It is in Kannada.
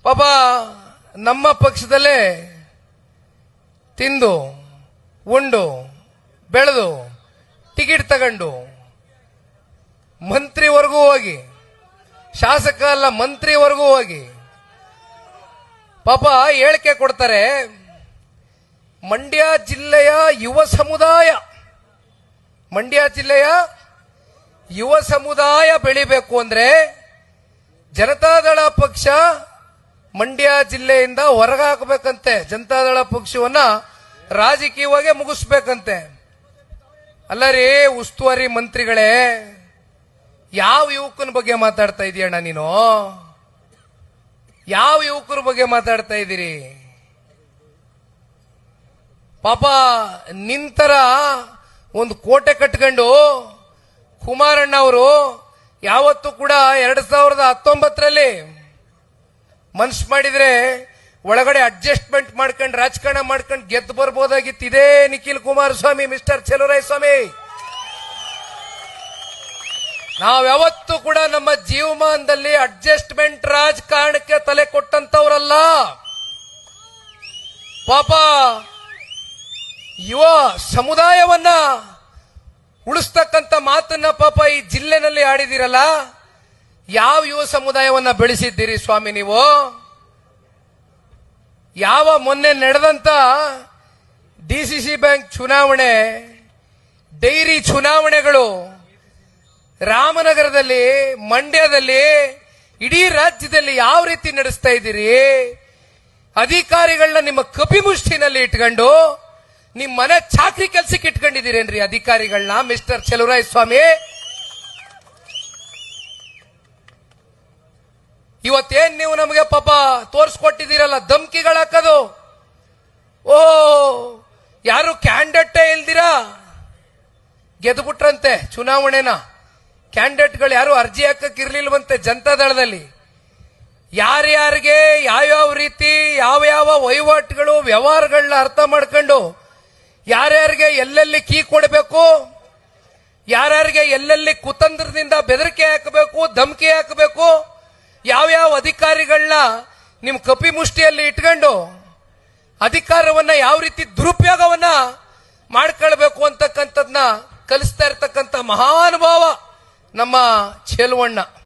ಪಾಪ ನಮ್ಮ ಪಕ್ಷದಲ್ಲೇ ತಿಂದು ಉಂಡು ಬೆಳೆದು ಟಿಕೆಟ್ ತಗೊಂಡು ಮಂತ್ರಿವರೆಗೂ ಹೋಗಿ, ಶಾಸಕ ಅಲ್ಲ ಮಂತ್ರಿವರೆಗೂ ಹೋಗಿ ಪಾಪ ಹೇಳಿಕೆ ಕೊಡ್ತಾರೆ. ಮಂಡ್ಯ ಜಿಲ್ಲೆಯ ಯುವ ಸಮುದಾಯ ಬೆಳಿಬೇಕು ಅಂದ್ರೆ ಜನತಾದಳ ಪಕ್ಷ ಮಂಡ್ಯ ಜಿಲ್ಲೆಯಿಂದ ಹೊರಗಾಕಬೇಕಂತೆ. ಜನತಾದಳ ಪಕ್ಷವನ್ನ ರಾಜಕೀಯವಾಗಿ ಮುಗಿಸ್ಬೇಕಂತೆ. ಅಲ್ಲ ರೀ ಉಸ್ತುವಾರಿ ಮಂತ್ರಿಗಳೇ, ಯಾವ ಯುವಕನ ಬಗ್ಗೆ ಮಾತಾಡ್ತಾ ಇದೀಯಣ್ಣ ನೀನು? ಯಾವ ಯುವಕರ ಬಗ್ಗೆ ಮಾತಾಡ್ತಾ ಇದ್ದೀರಿ? ಪಾಪ ನಿಂತರ ಒಂದು ಕೋಟೆ ಕಟ್ಕೊಂಡು ಕುಮಾರಣ್ಣ ಅವರು ಯಾವತ್ತೂ ಕೂಡ 2019ರಲ್ಲಿ ಮನ್ಸು ಮಾಡಿದ್ರೆ ಒಳಗಡೆ ಅಡ್ಜಸ್ಟ್ಮೆಂಟ್ ಮಾಡ್ಕೊಂಡು ರಾಜಕಾರಣ ಮಾಡ್ಕೊಂಡು ಗೆದ್ದು ಬರ್ಬೋದಾಗಿತ್ತು. ಇದೇ ನಿಖಿಲ್ ಕುಮಾರಸ್ವಾಮಿ, ಮಿಸ್ಟರ್ ಚೆಲುವರಾಯಸ್ವಾಮಿ, ನಾವ್ಯಾವತ್ತೂ ಕೂಡ ನಮ್ಮ ಜೀವಮಾನದಲ್ಲಿ ಅಡ್ಜಸ್ಟ್ಮೆಂಟ್ ರಾಜಕಾರಣಕ್ಕೆ ತಲೆ ಕೊಟ್ಟಂತವ್ರಲ್ಲ. ಪಾಪ ಯುವ ಸಮುದಾಯವನ್ನ ಉಳಿಸ್ತಕ್ಕಂಥ ಮಾತನ್ನ ಪಾಪ ಈ ಜಿಲ್ಲೆನಲ್ಲಿ ಆಡಿದಿರಲ್ಲ. ಯಾವ ಯುವ ಸಮುದಾಯವನ್ನ ಬೆಳೆಸಿದ್ದೀರಿ ಸ್ವಾಮಿ ನೀವು? ಯಾವ ಮೊನ್ನೆ ನಡೆದಂತ ಡಿಸಿಸಿ ಬ್ಯಾಂಕ್ ಚುನಾವಣೆ, ಡೈರಿ ಚುನಾವಣೆಗಳು ರಾಮನಗರದಲ್ಲಿ, ಮಂಡ್ಯದಲ್ಲಿ, ಇಡೀ ರಾಜ್ಯದಲ್ಲಿ ಯಾವ ರೀತಿ ನಡೆಸ್ತಾ ಇದ್ದೀರಿ? ಅಧಿಕಾರಿಗಳನ್ನ ನಿಮ್ಮ ಕಪಿಮುಷ್ಟಿನಲ್ಲಿ ಇಟ್ಕೊಂಡು ನಿಮ್ಮ ಮನೆ ಚಾಕ್ರಿ ಕೆಲ್ಸಕ್ಕೆ ಇಟ್ಕೊಂಡಿದ್ದೀರೇನ್ರಿ ಅಧಿಕಾರಿಗಳನ್ನ? ಮಿಸ್ಟರ್ ಚೆಲುವರಾಯಸ್ವಾಮಿ, ಇವತ್ತೇನ್ ನೀವು ನಮಗೆ ಪಾಪ ತೋರಿಸ್ಕೊಟ್ಟಿದ್ದೀರಲ್ಲ ಧಮ್ಕಿಗಳು ಹಾಕೋದು. ಓ ಯಾರು ಕ್ಯಾಂಡಿಡೇಟೇ ಇಲ್ದಿರಾ ಗೆದ್ದುಬಿಟ್ರಂತೆ ಚುನಾವಣೆನ. ಕ್ಯಾಂಡಿಡೇಟ್ಗಳು ಯಾರು ಅರ್ಜಿ ಹಾಕಕ್ಕಿರ್ಲಿಲ್ವಂತೆ ಜನತಾದಳದಲ್ಲಿ. ಯಾರ್ಯಾರಿಗೆ ಯಾವ್ಯಾವ ರೀತಿ ಯಾವ ವಹಿವಾಟುಗಳು ವ್ಯವಹಾರಗಳನ್ನ ಅರ್ಥ ಮಾಡ್ಕೊಂಡು ಯಾರ್ಯಾರಿಗೆ ಎಲ್ಲೆಲ್ಲಿ ಕೀ ಕೊಡಬೇಕು, ಯಾರ್ಯಾರಿಗೆ ಎಲ್ಲೆಲ್ಲಿ ಕುತಂತ್ರದಿಂದ ಬೆದರಿಕೆ ಹಾಕಬೇಕು, ಧಮಕಿ ಹಾಕಬೇಕು, ಯಾವ್ಯಾವ ಅಧಿಕಾರಿಗಳನ್ನ ನಿಮ್ ಕಪಿಮುಷ್ಟಿಯಲ್ಲಿ ಇಟ್ಕೊಂಡು ಅಧಿಕಾರವನ್ನ ಯಾವ ರೀತಿ ದುರುಪಯೋಗವನ್ನ ಮಾಡ್ಕೊಳ್ಬೇಕು ಅಂತಕ್ಕಂಥದ್ನ ಕಲಿಸ್ತಾ ಇರ್ತಕ್ಕಂಥ ಮಹಾನುಭಾವ ನಮ್ಮ ಚೆಲುವಣ್ಣ.